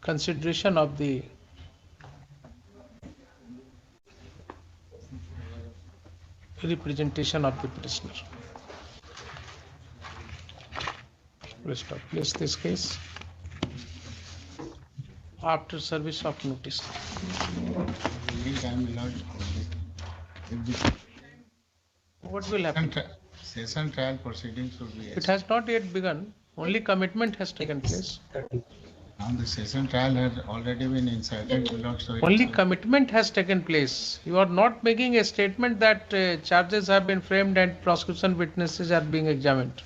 consideration of the representation of the petitioner. Please place this case after service of notice. What will happen? Session trial proceedings should be. It has not yet begun. Only commitment has taken place. Now the session trial has already been incited. Only commitment has taken place. You are not making a statement that charges have been framed and prosecution witnesses are being examined.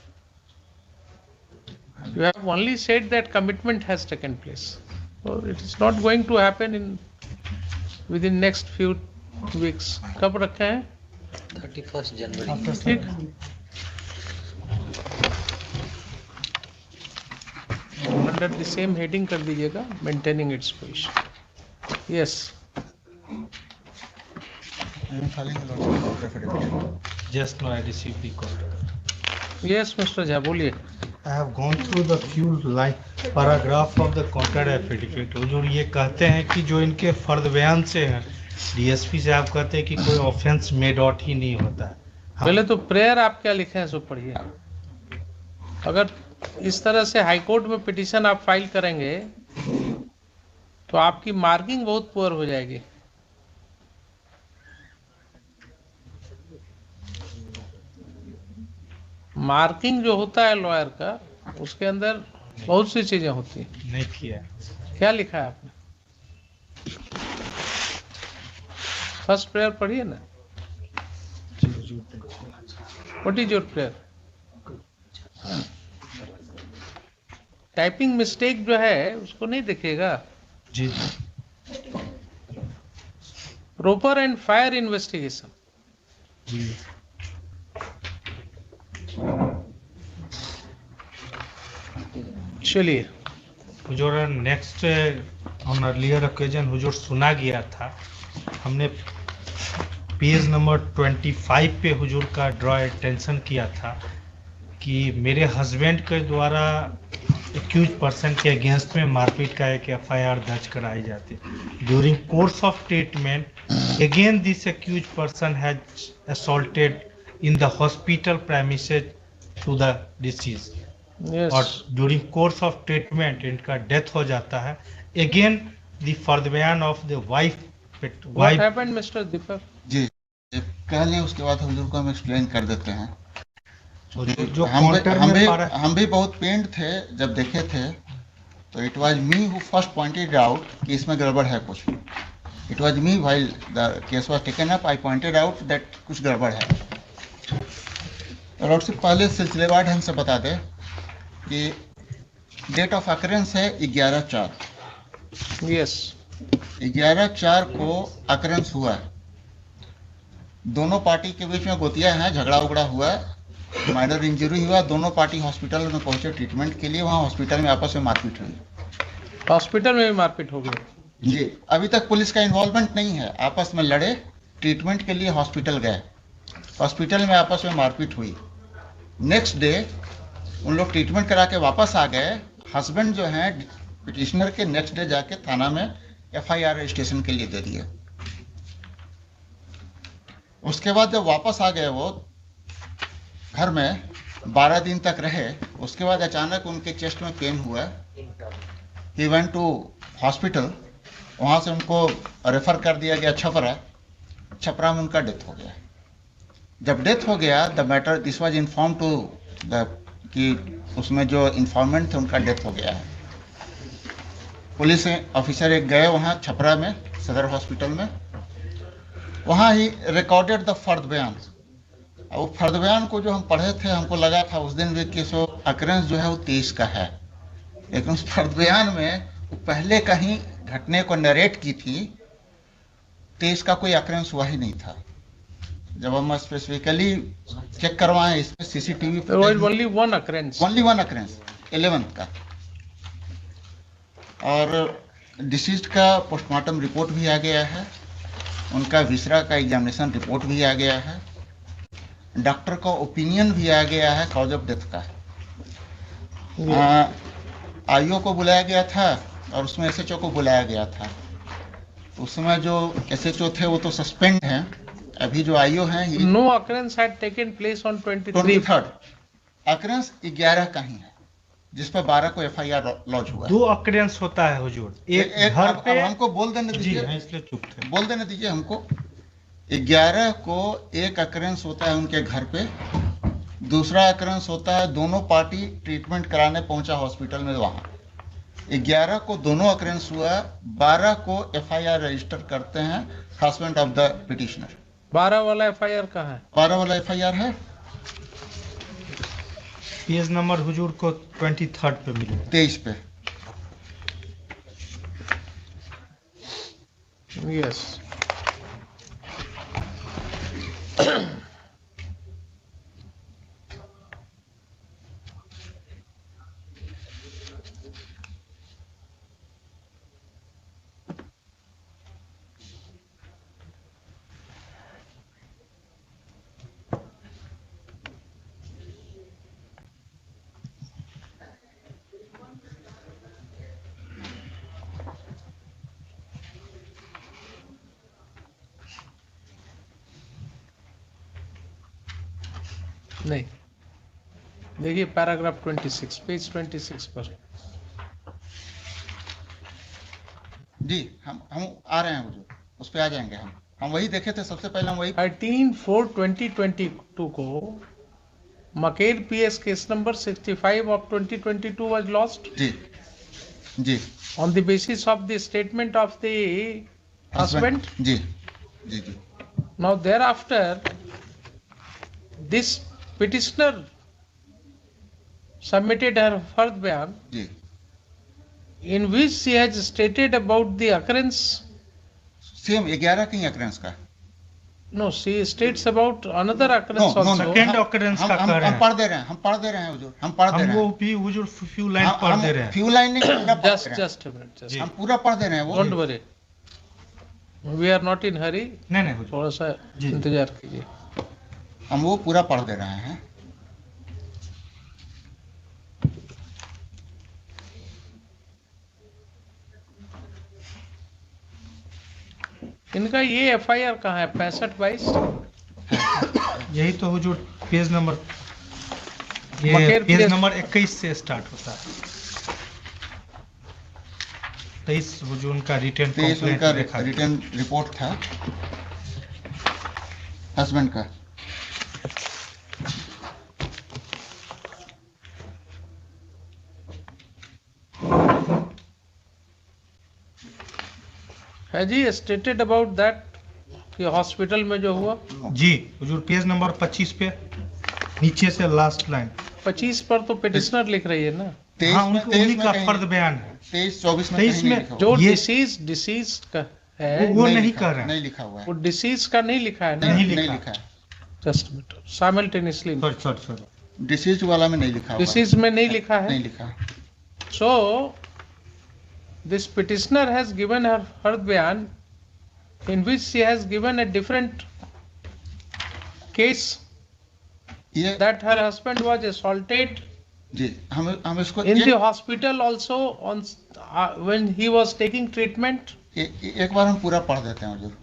You have only said that commitment has taken place. So it is not going to happen within next few weeks. कब रखे हैं? 31 जनवरी. ठीक. Under the same heading कर दीजिएगा, maintaining its position. Yes. I am filing a lot of affidavit. Just now I received the call. Yes, Mr. Jha, बोलिए. I have gone through the few line paragraph of the contract affidavit. हुजूर ये कहते हैं कि जो इनके फर्द बयान से हैं, डीएसपी साहब कहते हैं कि कोई ऑफेंस मेड आउट ही नहीं होता है. पहले तो प्रेयर आप क्या लिखे हैं सो पढ़िए. अगर इस तरह से हाई कोर्ट में पिटीशन आप फाइल करेंगे तो आपकी मार्किंग बहुत पुअर हो जाएगी. मार्किंग जो होता है लॉयर का, उसके अंदर बहुत सी चीजें होती हैं. नहीं किया. क्या लिखा है आपने? फर्स्ट प्रेयर पढ़िए ना. What is your prayer? Typing mistake जो है उसको नहीं दिखेगा. जी. Proper and fire investigation. जी. चलिए. हुजूर नेक्स्ट ऑन अर्लियर ओकेजन हुजूर सुना गया था, हमने पेज नंबर 25 पे हुजूर का ड्रॉ अटेंशन किया था कि मेरे हस्बैंड के द्वारा एक्यूज पर्सन के अगेंस्ट में मारपीट का एक एफआईआर दर्ज कराई जाती. During course of treatment again this accused person has assaulted in the hospital premises to the deceased. Yes. और ड्यूरिंग कोर्स ऑफ ट्रीटमेंट इनका डेथ हो जाता है. अगेन द फर्द बयान of the wife. What happened, Mr. Deepak? जी कह लें, उसके बाद हुजूर को हम एक्सप्लेन कर देते हैं. जो हम भी बहुत पेंड थे जब देखे थे. तो it was me who first pointed out कि इसमें गड़बड़ है कुछ. It was me while the case was taken up, I pointed out that कुछ गड़बड़ है. और उससे पहले सिलसिलेवार ढंग से बता दें कि डेट ऑफ अकरेंस है 11/4. Yes. 11/4 को अकरेंस हुआ है. दोनों पार्टी के बीच में गोतिया है, झगड़ा उगड़ा हुआ है, माइनर इंजरी हुआ. दोनों पार्टी हॉस्पिटल में पहुंचे ट्रीटमेंट के लिए. वहाँ हॉस्पिटल में आपस में मारपीट हुई. हॉस्पिटल में भी मारपीट हो गई. जी अभी तक पुलिस का इन्वॉल्वमेंट नहीं है. आपस में लड़े, ट्रीटमेंट के लिए हॉस्पिटल गए, हॉस्पिटल में आपस में मारपीट हुई. नेक्स्ट डे उन लोग ट्रीटमेंट करा के वापस आ गए. हस्बैंड जो है पिटिशनर के नेक्स्ट डे जाके थाना में एफआईआर रजिस्ट्रेशन के लिए दे दिए. उसके बाद जब वापस आ गए वो घर में 12 दिन तक रहे. उसके बाद अचानक उनके चेस्ट में पेन हुआ. He went to hospital. वहाँ से उनको रेफर कर दिया गया छपरा. छपरा में उनका डेथ हो गया. जब डेथ हो गया the matter this was inform to the कि उसमें जो इन्फॉर्मेंट थे उनका डेथ हो गया है. पुलिस ऑफिसर एक गए वहाँ छपरा में सदर हॉस्पिटल में. वहाँ ही रिकॉर्डेड द फर्द बयान. और फर्द बयान को जो हम पढ़े थे हमको लगा था उस दिन भी कि सो अकरेंस जो है वो 23 का है. लेकिन उस फर्द बयान में वो पहले कहीं घटने को नरेट की थी. 23 का कोई अकरेंस हुआ ही नहीं था. जब हम स्पेसिफिकली चेक करवाएं इसमें CCTV only one occurrence 11th का. और डिसीज्ड का पोस्टमार्टम रिपोर्ट भी आ गया है. उनका विसरा का एग्जामिनेशन रिपोर्ट भी आ गया है. डॉक्टर का ओपिनियन भी आ गया है कॉज ऑफ डेथ का. आईओ को बुलाया गया था और उसमें एसएचओ को बुलाया गया था। उस समय जो एसएचओ थे वो तो सस्पेंड हैं, अभी जो आईओ हैं ही No occurrence had taken place on 23. 23rd occurrence 11 का ही है, जिस पर 12 को एफआईआर लॉन्च हुआ है। 2 अक्रेंस होता है हुजूर, एक घर अब पे। हमको बोल देने जी दीजिए, हाँ, इसलिए चुप थे। बोल देने दीजिए हमको। 11 को एक अक्रेंस होता है उनके घर पे, दूसरा अक्रेंस होता है दोनों पार्टी ट्रीटमेंट कराने पहुंचा हॉस्पिटल में वहां। 11 को दोनों अक्रेंस हुआ, 12 को एफआईआर रजिस्टर करते हैं हस्बैंड ऑफ द पिटिशनर। 12 वाला FIR कहाँ है? 12 वाला एफआईआर है पेज नंबर हुजूर को 23rd पे मिलेगा। 23 पे। Yes. नहीं, देखिए पैराग्राफ 26, पेज 26 पर। जी हम आ रहे हैं हुजूर, उस पे आ जाएंगे हम वही देखे थे सबसे पहले, हम वही 13/4/2022 को Maker PS case number 65 of 2022 was lost जी जी on the basis of the statement of the husband. जी जी जी Now thereafter, this petitioner submitted her further bayan जी in which she has stated about the occurrence. Same 11 की occurrences का। No, she states about another occurrence No, no, also. Second occurrence का कह रहे हम हैं। पढ़ दे रहे हैं, हम पढ़ दे रहे हैं हुजूर, हम पढ़ दे हम रहे वो हैं। भी हुजूर फ्यू लाइन पढ़ दे रहे हैं। फ्यू लाइन नहीं, पूरा पढ़ दे रहे हैं। Just a minute. Just जी। हम पूरा पढ़ दे रहे हैं वो। don't worry. We are not in hurry. नहीं नहीं हुजूर, थोड़ा सा जी। इंतजार कीजिए। हम वो पूरा पढ़ दे रहे हैं। इनका ये FIR कहाँ है? 65/22 यही तो हुजूर पेज नंबर, मकेर ये पेज PS नंबर 21 से स्टार्ट होता है। 23 हुजूर उनका रिटर्न तेईस कंप्लेंट उनका लिखा है। रिटर्न रिपोर्ट था हस्बैंड का। है जी, स्टेटेड अबाउट दैट कि हॉस्पिटल में जो हुआ। जी हुजूर पेज नंबर 25 पे नीचे से लास्ट लाइन। 25 पर तो पिटिशनर लिख रही है ना, हाँ, उन्हीं का फर्द बयान है। 23-24 में 23 कहीं नहीं में लिखा हुआ। जो ये- डिसीज का है वो नहीं लिखा- कर रहे हैं। नहीं लिखा हुआ है। वो डिसीज का नहीं लिखा है ना। नहीं नहीं लिखा। लिखा है। Just minute, simultaneously sorry disease वाला में नहीं लिखा हुआ है। डिसीज में नहीं लिखा है। नहीं लिखा। So, this petitioner has given her bayan in which she has given a different case ये that her husband was assaulted जी हम इसको in the hospital also on when he was taking treatment. एक बार हम पूरा पढ़ देते हैं हुजूर।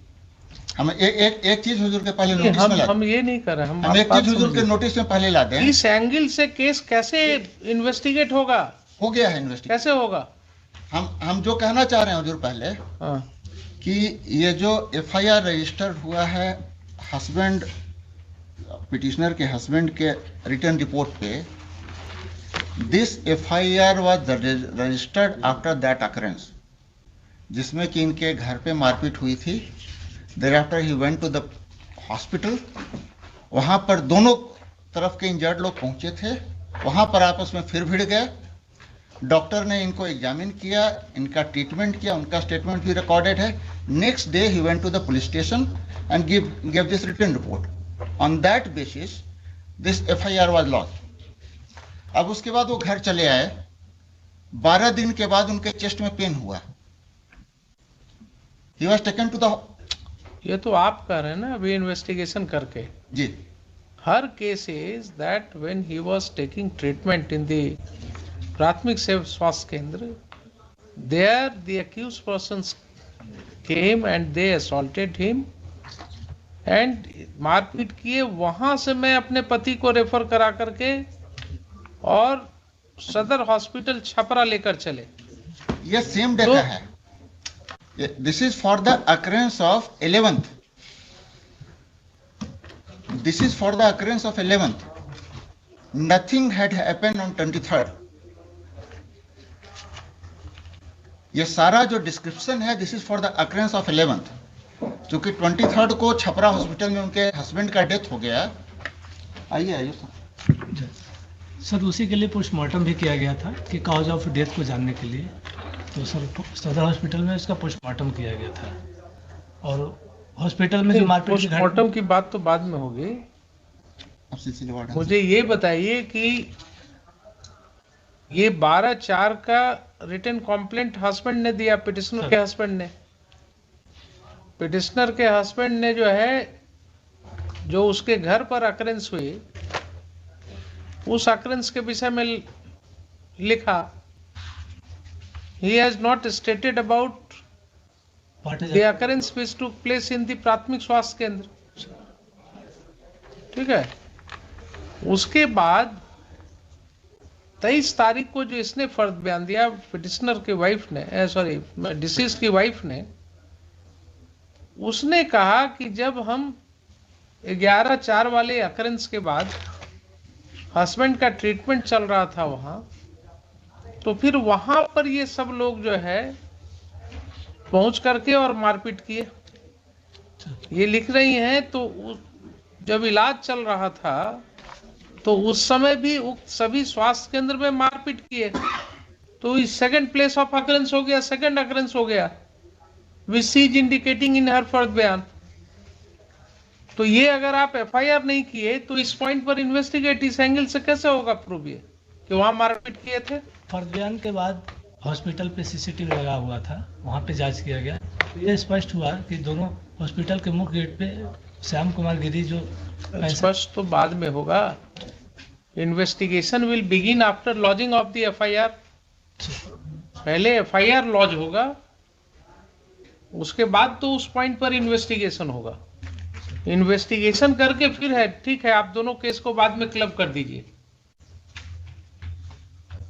हम एक चीज हुजूर के पहले नोटिस में ला हम ये नहीं कर रहे, हम हम एक बात चीज हुजूर के समझिए। नोटिस में पहले लाते हैं। इस एंगल से केस कैसे इन्वेस्टिगेट होगा, हो गया है इन्वेस्टिगेशन। कैसे होगा? हम जो कहना चाह रहे हैं हुजूर पहले हाँ, कि ये जो एफआईआर रजिस्टर हुआ है हस्बैंड पिटिशनर के हस्बैंड के रिटर्न रिपोर्ट पे, this FIR was registered after that occurrence, जिसमें कि इनके घर पे मारपीट हुई थी। Thereafter he went to the hospital, वहां पर दोनों तरफ के इंजर्ड लोग पहुंचे थे, वहां पर आपस में फिर भिड़ गए। डॉक्टर ने इनको एग्जामिन किया, इनका ट्रीटमेंट किया, उनका स्टेटमेंट भी रिकॉर्डेड है। Next day he went to the police station and give this written report. On that basis this FIR was launch. अब उसके बाद वो घर चले आए। 12 दिन के बाद उनके चेस्ट में पेन हुआ। He was taken to the ये तो आप कह रहे हैं ना अभी इन्वेस्टिगेशन करके। जी Her case is that when he was taking treatment in the प्राथमिक सेवा स्वास्थ्य केंद्र, There the accused persons came and they assaulted him and मारपीट किए। वहां से मैं अपने पति को रेफर करा करके और सदर हॉस्पिटल छपरा लेकर चले। ये सेम डे का है। This is for the occurrence of 11th। This is for the occurrence of 11th। Nothing had happened on 23rd। ये सारा जो डिस्क्रिप्शन है, this is for the occurrence of 11th। क्योंकि 23rd को छपरा हॉस्पिटल में उनके हस्बैंड का डेथ हो गया। आइए आइए सर, उसी के लिए पोस्टमार्टम भी किया गया था कि कॉज ऑफ डेथ को जानने के लिए। तो सर सदर हॉस्पिटल में इसका पोस्टमार्टम किया गया था और हॉस्पिटल में जो मारपीट की पोस्टमार्टम की बात तो बाद में होगी। मुझे ये बताइए कि ये 12/4 का रिटन कॉम्प्लेंट हस्बैंड ने दिया, पिटिशनर के हस्बैंड ने। पिटिशनर के हस्बैंड ने जो है, जो उसके घर पर अकरेंस हुई, उस अकरेंस के विषय में लिखा। He has not stated about the occurrence which took place in the प्राथमिक स्वास्थ्य केंद्र। ठीक है। उसके बाद 23 तारीख को जो इसने फर्द बयान दिया पिटिशनर की वाइफ ने, सॉरी डिसीज की वाइफ ने, उसने कहा कि जब हम 11/4 वाले अकरेंस के बाद हस्बैंड का ट्रीटमेंट चल रहा था वहां, तो फिर वहां पर ये सब लोग जो है पहुंच करके और मारपीट किए। ये लिख रही हैं। तो जब इलाज चल रहा था तो उस समय भी उक्त सभी स्वास्थ्य केंद्र में मारपीट किए। तो इस सेकंड प्लेस ऑफ अकरेंस हो गया, सेकंड अकरेंस हो गया, विच शी इज इंडिकेटिंग इन हर फर्द बयान। तो ये अगर आप एफआईआर नहीं किए तो इस पॉइंट पर इन्वेस्टिगेट इस एंगल से कैसे होगा प्रूव ये कि वहां मारपीट किए थे? फर्द बयान के बाद हॉस्पिटल पे सीसीटीवी लगा हुआ था, वहाँ पे जांच किया गया। तो ये स्पष्ट हुआ कि दोनों हॉस्पिटल के मुख्य गेट पे श्याम कुमार गिरी जो स्पष्ट तो बाद में होगा। Investigation will begin after lodging of the FIR. पहले एफआईआर लॉज होगा, उसके बाद तो उस पॉइंट पर इन्वेस्टिगेशन होगा। इन्वेस्टिगेशन करके फिर है, ठीक है, आप दोनों केस को बाद में क्लब कर दीजिए।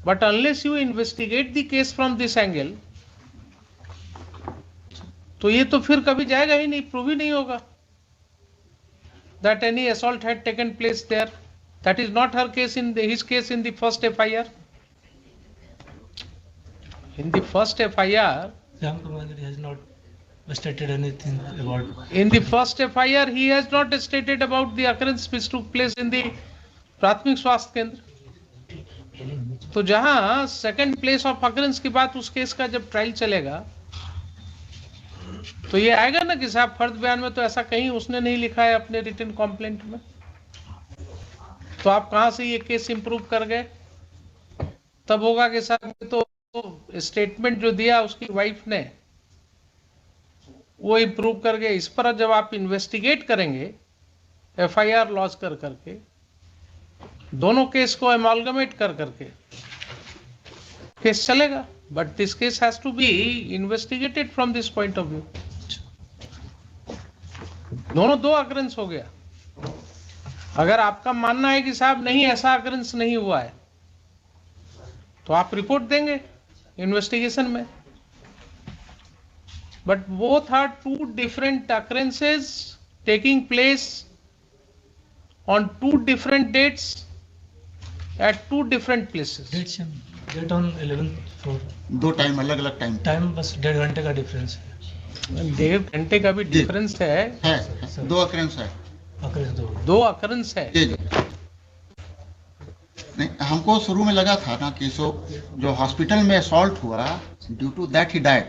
But unless you investigate the case from this angle, तो ये तो फिर कभी जाएगा ही नहीं, प्रूव ही नहीं होगा that any assault had taken place there. That is not her case his case in the first FIR. In the first FIR, Shyam Kumar Giri has not stated anything about. In the first FIR, he has not stated about the occurrence which took place in the प्राथमिक स्वास्थ्य केंद्र। तो जहां second place of occurrence की बात, उस case का जब ट्रायल चलेगा तो ये आएगा ना कि साहब फर्द बयान में तो ऐसा कहीं उसने नहीं लिखा है अपने रिटन कंप्लेंट में। तो आप कहां से ये केस इंप्रूव कर गए? तब होगा कि साहब तो स्टेटमेंट जो दिया उसकी वाइफ ने वो इंप्रूव कर गए। इस पर जब आप इन्वेस्टिगेट करेंगे एफआईआर लॉन्च कर करके, दोनों केस को एमालगमेट कर करके केस चलेगा। But this case has to be investigated from this point of view. दोनों दो अकरेंस हो गया। अगर आपका मानना है कि साहब नहीं ऐसा अकरेंस नहीं हुआ है तो आप रिपोर्ट देंगे इन्वेस्टिगेशन में। But both are two different occurrences taking place on two different dates at two different places. Date on 11th। दो टाइम अलग अलग टाइम बस 1.5 घंटे का डिफरेंस है। 1.5 घंटे का भी डिफरेंस है। दो अकरेंस है। दो अकरेंस है। जी जी। नहीं, हमको शुरू में लगा था ना कि जो हॉस्पिटल में असॉल्ट हुआ, due to that he died.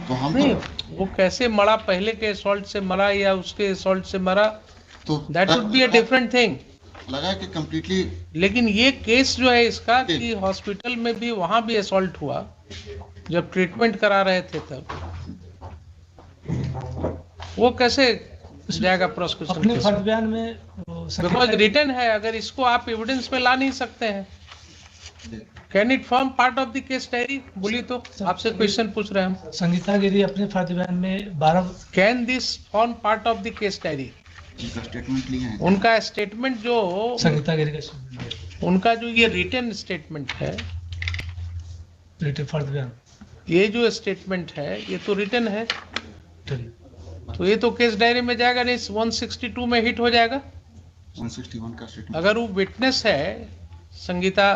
तो हम नहीं, वो कैसे मरा, पहले के असॉल्ट से मरा या उसके असॉल्ट से मरा, तो that would be a different thing. लगा कि कंप्लीटली। लेकिन ये केस जो है इसका कि हॉस्पिटल में भी वहां भी असॉल्ट हुआ जब ट्रीटमेंट करा रहे थे, तब वो कैसे जाएगा प्रोसिक्यूशन? अपने फर्द बयान में बिकॉज रिटर्न है, अगर इसको आप एविडेंस में ला नहीं सकते हैं can it form part of the case diary? बोलिए तो, आपसे क्वेश्चन पूछ रहे हैं हम। संगीता गिरी अपने फर्द बयान में 12 can this form part of the case diary? उनका स्टेटमेंट लिए हैं। उनका स्टेटमेंट जो संगीता गिरी का statement है। उनका जो ये रिटन स्टेटमेंट है, रिटन फर्द बयान ये जो स्टेटमेंट है ये तो रिटन है, चलिए। तो ये तो केस डायरी में जाएगा नहीं, 162 में हिट हो जाएगा। 161 का स्टेटमेंट। अगर वो विटनेस है, Sangeeta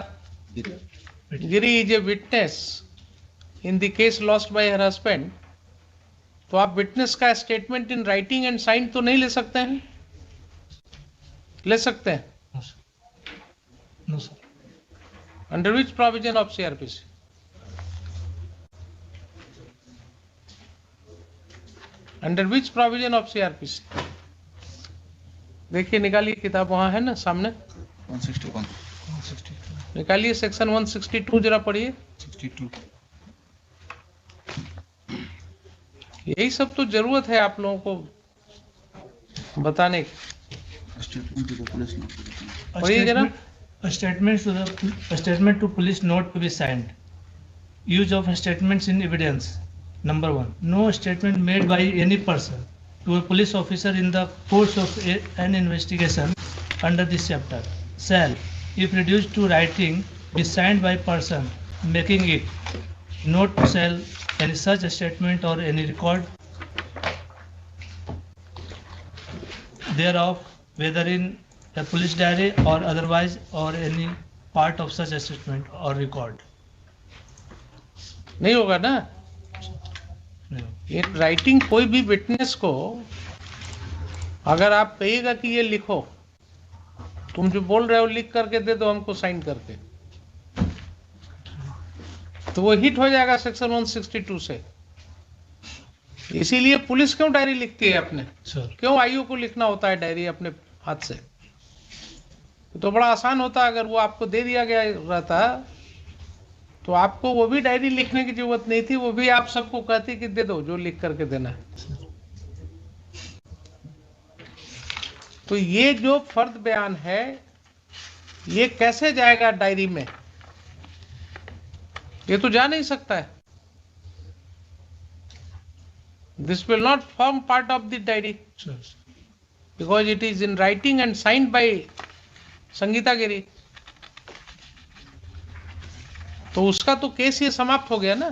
Giri is a witness in the case lost by her husband, तो आप विटनेस का statement in writing and sign तो नहीं ले सकते हैं? ले सकते हैं। No sir, under which provision of CrPC? Under which provision of CrPC? देखिए, निकालिए किताब, वहां है ना सामने, 161 निकालिए सेक्शन 162 जरा पढ़िए। 62। यही सब तो जरूरत है आप लोगों को बताने की। Statement to the police note. पढ़िए जरा। A statement to police note to be signed. Use of statements in evidence. Number 1. No statement made by any person to a police officer in the course of an investigation under this chapter shall, if reduced to writing, be signed by person making it. Note shall any such statement or any record thereof, whether in a police diary or otherwise, or any part of such a statement or record. नहीं होगा ना नहीं। ये writing. कोई भी witness को अगर आप कहिएगा कि ये लिखो, तुम जो बोल रहे हो लिख करके दे दो हमको साइन करके, तो वो हिट हो जाएगा सेक्शन 162 से। इसीलिए पुलिस क्यों डायरी लिखती है अपने? सर, क्यों आईओ को लिखना होता है डायरी अपने हाथ से? तो बड़ा आसान होता। अगर वो आपको दे दिया गया रहता तो आपको वो भी डायरी लिखने की जरूरत नहीं थी, वो भी आप सबको कहती कि दे दो जो लिख करके देना है। तो ये जो फर्द बयान है ये कैसे जाएगा डायरी में? ये तो जा नहीं सकता है। This will not form part of the diary sir, because it is in writing and signed by Sangeeta Giri. तो उसका तो केस ये समाप्त हो गया ना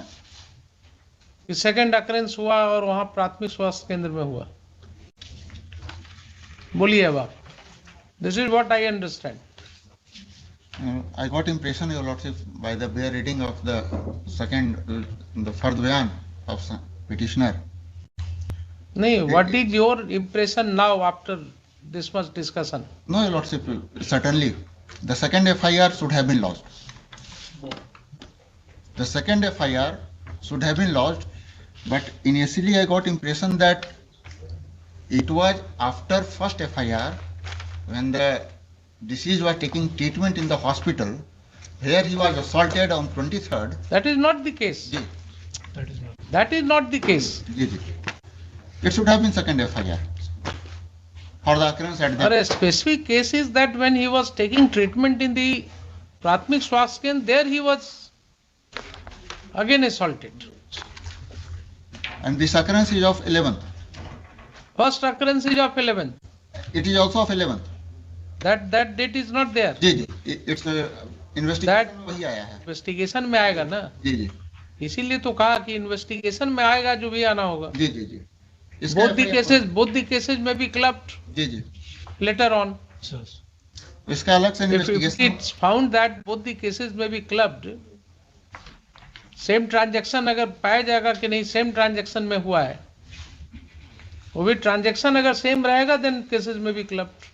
कि सेकंड अकरेंस हुआ और वहां प्राथमिक स्वास्थ्य केंद्र में हुआ। बोलिए अब आप। This is what I understand. I got impression, Your Lordship, by the bare reading of the second, the fard bayan of petitioner. नहीं, what is your impression now after this much discussion? No, Your Lordship, certainly the second FIR should have been lodged. The second FIR should have been lodged, but initially I got impression that it was after first FIR when the deceased was taking treatment in the hospital, where he was assaulted on 23rd. That is not the case. जी, that is not. That is not the case. जी, जी. It should have been second FIR for the occurrence at Or the. a specific case is that when he was taking treatment in the Pratmik Swasthya Kendra, there he was again assaulted. And this occurrence is of 11th. First occurrence is of 11th. It is also of 11th. That date is not there. जी जी, it's investigation वही आया है। Investigation में आएगा ना, जी जी इसीलिए तो कहा कि इन्वेस्टिगेशन में आएगा जो भी आना होगा। जी जी जी। both the cases may be clubbed ji ji, later on. Sir, इसका अलग से If investigation. it's found that both the cases may be clubbed, same transaction अगर पाया जाएगा कि नहीं सेम ट्रांजैक्शन में हुआ है, वो भी ट्रांजैक्शन अगर सेम रहेगा देन केसेस में भी क्लब्ड।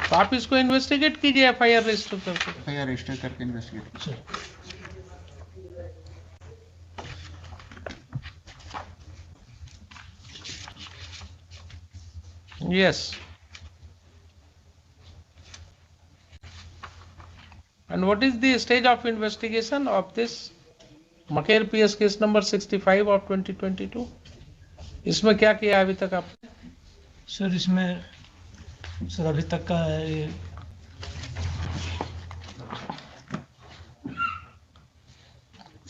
तो आप इसको इन्वेस्टिगेट कीजिए एफआईआर रजिस्टर करके। FIR रजिस्टर करके investigate. sir. Yes. And what is the stage of investigation of this Maker PS case number 65 of 2022? इसमें क्या किया अभी तक आपने? सर इसमें सर अभी तक का ये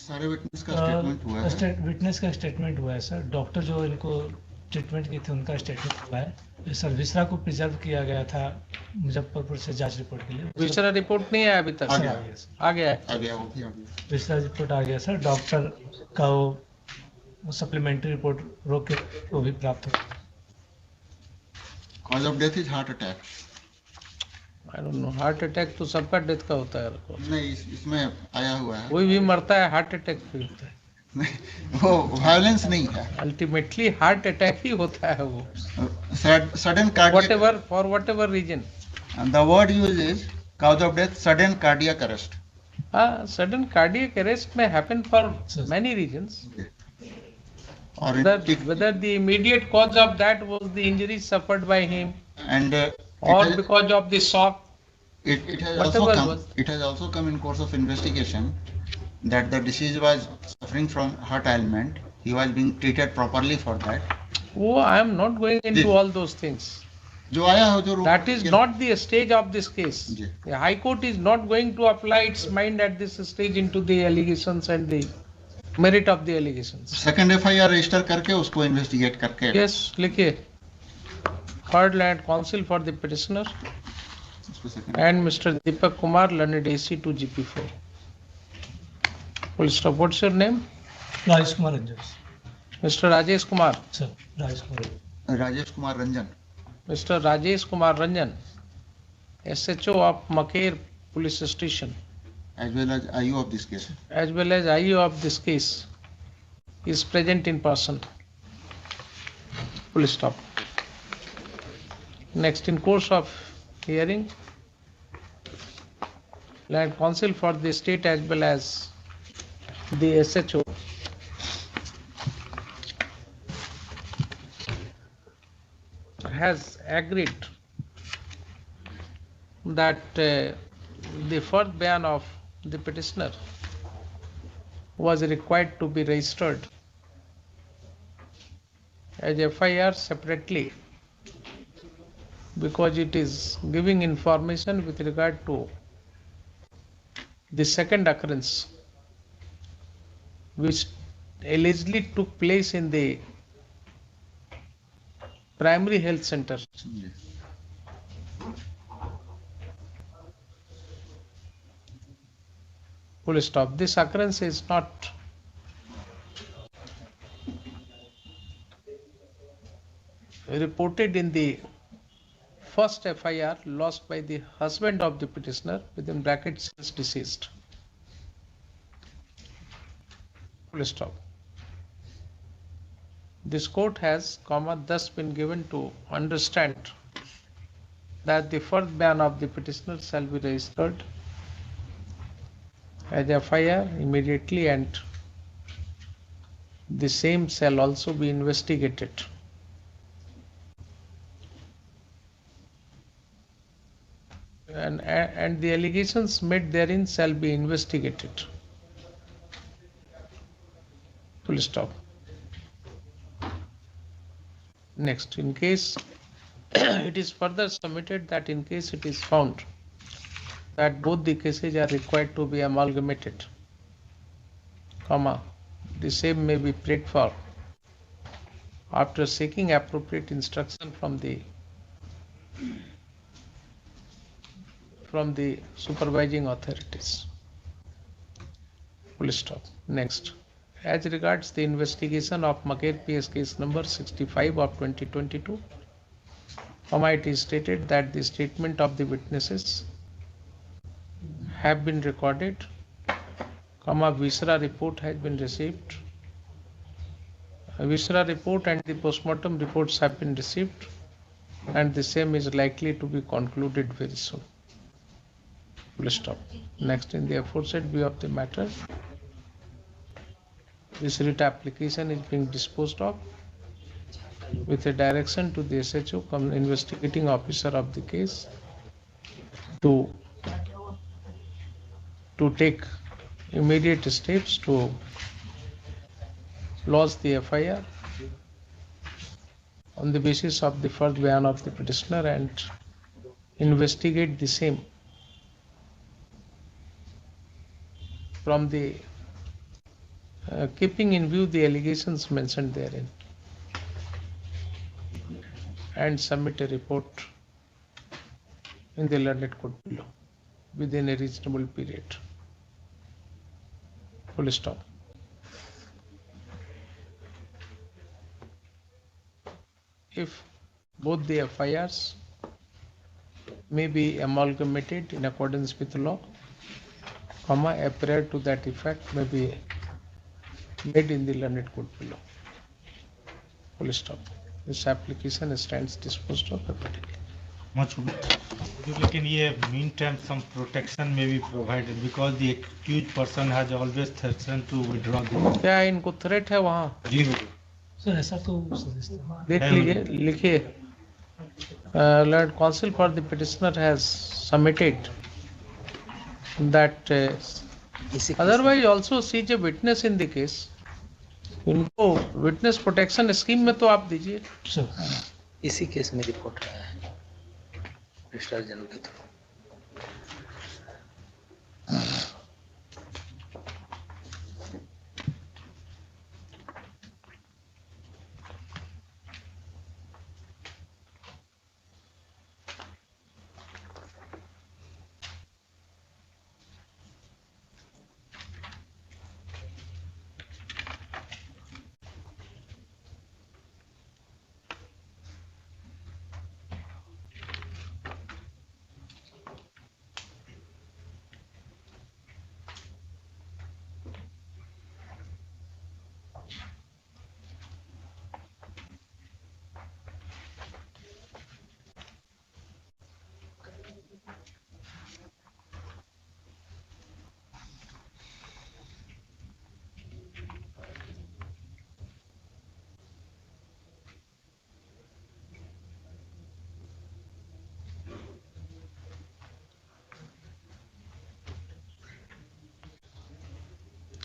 सारे विटनेस का स्टेटमेंट हुआ है। विटनेस का स्टेटमेंट हुआ है सर। डॉक्टर जो इनको ट्रीटमेंट की थी उनका स्टेटमेंट हुआ है। सर विसरा को प्रिजर्व किया गया था मुजफ्फरपुर से जांच रिपोर्ट के लिए। विसरा रिपोर्ट नहीं आया अभी तक? आ सर, गया। आ गया सर। आ गया है। आ गया, वो भी आ गया। विसरा रिपोर्ट आ गया सर। डॉक्टर का वो सप्लीमेंट्री रिपोर्ट रोक के वो भी प्राप्त हो। Cause of death is heart attack. I don't know, heart attack तो सबका डेथ का होता है। नहीं, इसमें आया हुआ है। कोई भी मरता है हार्ट अटैक से होता है। नहीं, वो वायलेंस नहीं है। अल्टीमेटली हार्ट अटैक ही होता है वो, sudden cardiac, for whatever reason. The word use is cause of death sudden cardiac arrest. Sudden cardiac arrest may happen for many reasons. Or Whether the immediate cause of that was the injury suffered by him, and or because of the shock. It has Whatever also come in course of investigation that the deceased was suffering from heart ailment. He was being treated properly for that. Oh, I am not going into all those things. जो आया हो जो That is not the stage of this case. जी। The High Court is not going to apply its mind at this stage into the allegations and the merit of the allegations. Second FIR register करके उसको investigate करके Yes, लिखिए. Third Land Counsel for the petitioner उसको second- and Mr. Deepak Kumar, learned AC to GP4. Full stop. What's your name? Rajesh Kumar Ranjan Mr. Rajesh Kumar. Sir. Rajesh Kumar Ranjan. Mr. Rajesh Kumar Ranjan, SHO of Maker Police Station, as well as IU of this case. as well as IU of this case, is present in person. Full stop. Next, in course of hearing, Land Counsel for the state as well as the SHO has agreed that the first ban of the petitioner was required to be registered as FIR separately because it is giving information with regard to the second occurrence which allegedly took place in the primary health center. जी। Full stop. This occurrence is not reported in the first FIR lodged by the husband of the petitioner, within brackets is deceased. Full stop. This court has, thus been given to understand that the first ban of the petitioner shall be registered as FIR immediately, and the same shall also be investigated. And the allegations made therein shall be investigated. Full stop. Next, in case it is further submitted that in case it is found that both the cases are required to be amalgamated, the same may be prayed for after seeking appropriate instruction from the supervising authorities. Full stop. Next, as regards the investigation of Maker PS case number 65 of 2022, it is stated that the statement of the witnesses have been recorded, Visra report has been received. Visra report and the postmortem reports have been received, and the same is likely to be concluded very soon. Full stop. Next, in the aforesaid view of the matter, this writ application is being disposed of with a direction to the SHO, investigating officer of the case, to take immediate steps to lodge the FIR on the basis of the first ban of the petitioner and investigate the same from the keeping in view the allegations mentioned therein, and submit a report in the learned court below within a reasonable period. Full stop. If both the FIRs may be amalgamated in accordance with law, comma, a prayer to that effect may be made in the learned court below. Full stop. This application stands disposed of accordingly. Much लेकिन ये mean time some protection may be provided because the accused person has always threatened to withdraw the क्या इनको threat है वहाँ? जी हुजूर। Sir ऐसा तो समझते देख लीजिए, लिखिए. Learned counsel for the petitioner has submitted that इसी otherwise also sees a witness in the case. इनको विटनेस प्रोटेक्शन स्कीम में तो आप दीजिए. सर इसी केस में रिपोर्ट आया है रजिस्ट्रार जनरल के थ्रू।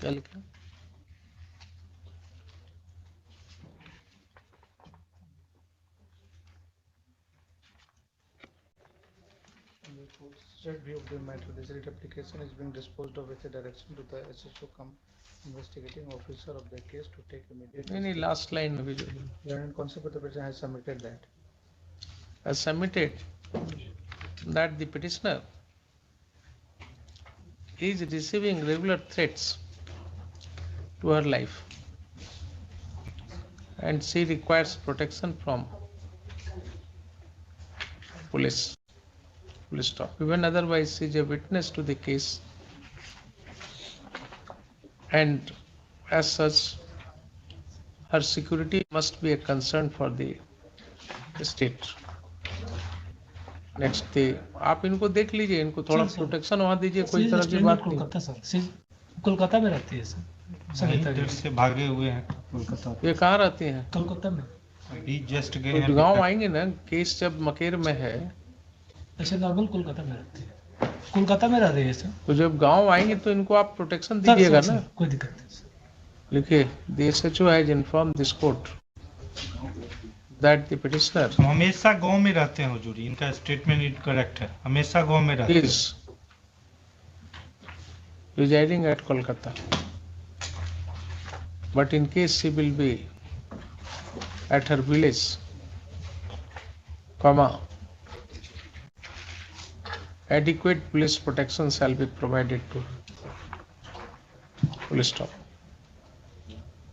क्या लिखा? Said view of the matter, this writ application is being disposed of with a direction to the SHO come investigating officer of the case to take immediate. नहीं, last line में भी जो Learned counsel for the petitioner has submitted that. has submitted that the petitioner is receiving regular threats to her life and she requires protection from police. Full stop. Even otherwise she is a witness to the case and as such her security must be a concern for the state. Next day आप इनको देख लीजिए, इनको थोड़ा protection वहाँ दीजिए, कोई तरह की बात नहीं. कोलकाता सर कोलकाता में रहती है सर सविता इधर से भागे हुए हैं कोलकाता। ये कहाँ रहती हैं? कोलकाता में। अभी जस्ट गए तो हैं गांव आएंगे ना, केस जब मकेर में है ऐसे नॉर्मल कोलकाता में रहती है, कोलकाता में रह रही है सर। तो जब गांव आएंगे तो इनको आप प्रोटेक्शन दीजिएगा ना। कोई दिक्कत नहीं सर। लिखिए, the SHO has informed this court that the petitioner हम हमेशा गांव में रहते हैं हुजूरी, इनका स्टेटमेंट इनकरेक्ट है, हमेशा गांव में रहते हैं। is residing at Kolkata, but in case she will be at her village, comma, adequate police protection shall be provided to her. Full stop.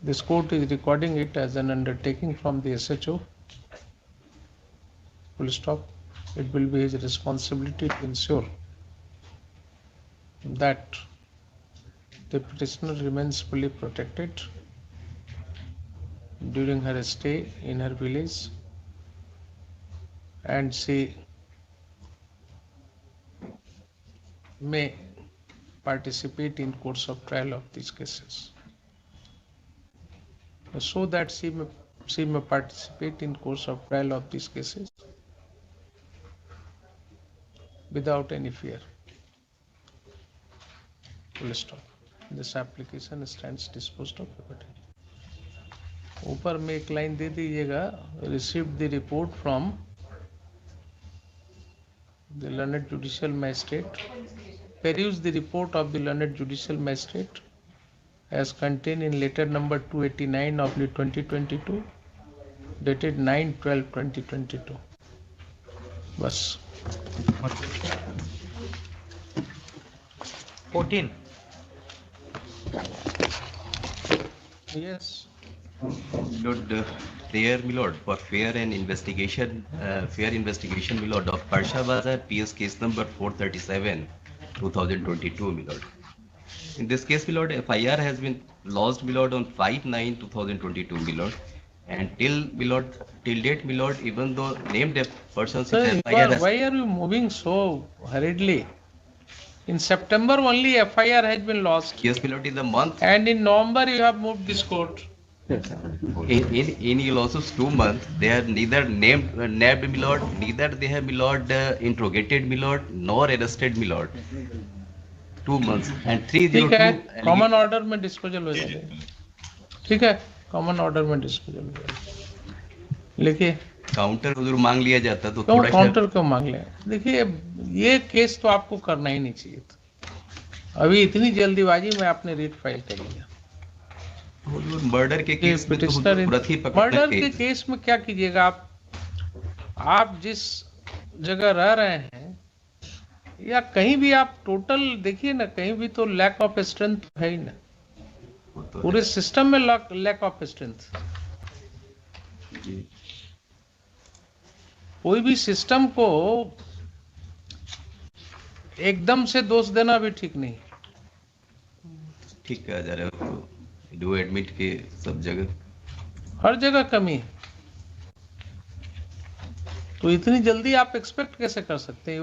This court is recording it as an undertaking from the SHO. Full stop. It will be his responsibility to ensure that the petitioner remains fully protected during her stay in her village, and she may participate in course of trial of these cases, so that she may participate in course of trial of these cases without any fear. Full stop. This application stands disposed of accordingly. ऊपर में एक line दे दीजिएगा, received the report from the learned judicial magistrate, peruse the report of the learned judicial magistrate as contained in letter number 289/2022 dated 9/12/2022. बस 14. yes. Lord, prayer, my lord, for fair investigation, my lord, of Parsha Bazar, PS case number 437, 2022, my lord. In this case, my lord, FIR has been lodged, my lord, on 5/9/2022, my lord. And till date, my lord, even though named persons Sir, in FIR has... why are you moving so hurriedly? In September only FIR has been lost. Yes, my lord, in the month, And in November you have moved this court. in lawsuits 2 months, they are neither named, my lord, neither they have, my lord, interrogated, my lord, nor arrested, my lord. 2 months and ठीक 302 है, common order में disposal हो जाएगा. ठीक है, common order में disposal हो जाएगा. लिखिए. काउंटर हुजूर मांग लिया जाता तो क्यों थोड़ा काउंटर क्यों मांग ले? देखिए, ये केस तो आपको करना ही नहीं चाहिए था. अभी इतनी जल्दीबाजी में आपने रीट फाइल कर लिया. मर्डर के केस में तो पिटिशनर तुरंत ही पकड़ना मर्डर के चाहिए। केस में क्या कीजिएगा आप जिस जगह रह रहे हैं या कहीं भी आप टोटल देखिए ना, कहीं भी तो लैक ऑफ स्ट्रेंथ है ही ना. वो तो पूरे सिस्टम में लैक ऑफ स्ट्रेंथ. कोई भी सिस्टम को एकदम से दोष देना भी ठीक नहीं. ठीक कहा जा रहा है, तो डू एडमिट के सब जगह हर जगह कमी है. तो इतनी जल्दी आप एक्सपेक्ट कैसे कर सकते हैं?